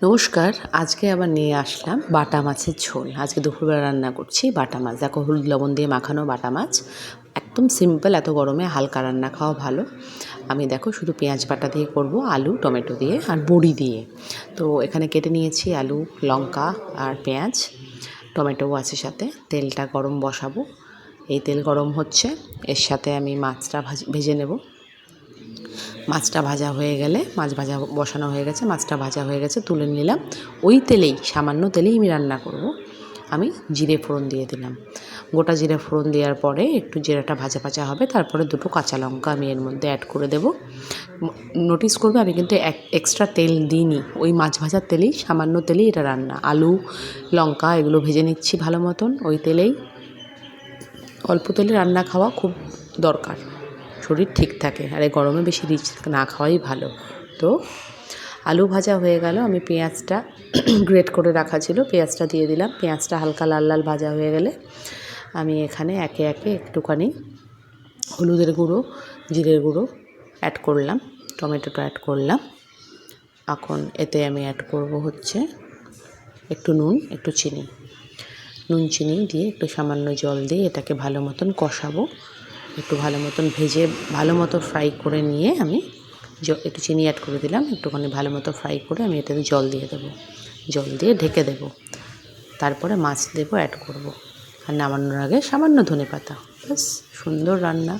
নমস্কার, আজকে আবার নিয়ে আসলাম বাটা মাছের ঝোল। আজকে দুপুরবেলা রান্না করছি বাটা মাছ। দেখো, হলুদ লবণ দিয়ে মাখানো বাটা মাছ, একদম সিম্পল। এত গরমে হালকা রান্না খাওয়া ভালো। আমি দেখো শুধু পেঁয়াজ বাটা দিয়ে করব, আলু টমেটো দিয়ে আর বড়ি দিয়ে। তো এখানে কেটে নিয়েছি আলু, লঙ্কা আর পেঁয়াজ, টমেটোও আছে সাথে। তেলটা গরম বসাবো, এই তেল গরম হচ্ছে, এর সাথে আমি মাছটা ভেজে নেব। মাছটা ভাজা হয়ে গেলে, মাছ ভাজা বসানো হয়ে গেছে, মাছটা ভাজা হয়ে গেছে, তুলে নিলাম। ওই তেলেই, সামান্য তেলেই আমি রান্না করব। আমি জিরে ফোড়ন দিয়ে দিলাম। গোটা জিরে ফোড়ন দেওয়ার পরে একটু জিরাটা ভাজা ভাজা হবে, তারপরে দুটো কাঁচা লঙ্কা আমি এর মধ্যে অ্যাড করে দেব। নোটিস করবে আমি কিন্তু এক্সট্রা তেল দিইনি, ওই মাছ ভাজার তেলেই, সামান্য তেলেই এটা রান্না। আলু লঙ্কা এগুলো ভেজে নিচ্ছি ভালো মতন ওই তেলেই। অল্প তেলে রান্না খাওয়া খুব দরকার, শরীর ঠিক থাকে, আর এই গরমে বেশি রিচ না খাওয়াই ভালো। তো আলু ভাজা হয়ে গেল, আমি পেঁয়াজটা গ্রেট করে রাখা ছিল, পেঁয়াজটা দিয়ে দিলাম। পেঁয়াজটা হালকা লাল লাল ভাজা হয়ে গেলে আমি এখানে একে একে একটুখানি হলুদের গুঁড়ো, জিরের গুঁড়ো অ্যাড করলাম, টমেটোটা অ্যাড করলাম। এখন এতে আমি অ্যাড করব হচ্ছে একটু নুন, একটু চিনি। নুন চিনি দিয়ে একটু সামান্য জল দিয়ে এটাকে ভালো মতন কষাবো। একটু ভালো মতন ভেজে ভালো মতো ফ্রাই করে নিয়ে আমি একটু চিনি অ্যাড করে দিলাম। একটুখানি ভালো মতো ফ্রাই করে আমি এটাতে জল দিয়ে দেবো, জল দিয়ে ঢেকে দেবো। তারপরে মাছ দেবো, অ্যাড করব। আর নামানোর আগে সামান্য ধনেপাতা, ব্যাস সুন্দর রান্না।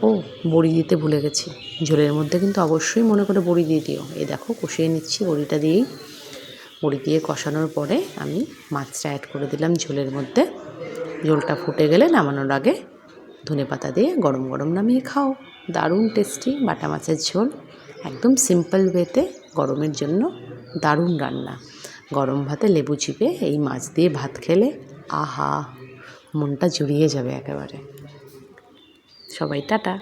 ও, বড়ি দিতে ভুলে গেছি, ঝোলের মধ্যে কিন্তু অবশ্যই মনে করে বড়ি দিয়ে দিও। এই দেখো কষিয়ে নিচ্ছি বড়িটা দিয়েই। বড়ি দিয়ে কষানোর পরে আমি মাছটা অ্যাড করে দিলাম ঝোলের মধ্যে। ঝোলটা ফুটে গেলে নামানোর আগে ধনেপাতা দিয়ে গরম গরম নামিয়ে খাও। দারুণ টেস্টি বাটা মাছের ঝোল, একদম সিম্পল ওয়েতে, গরমের জন্য দারুণ রান্না। গরম ভাতে লেবু চিপে এই মাছ দিয়ে ভাত খেলে আহা, মনটা জুড়িয়ে যাবে একেবারে। সবাই টাটা।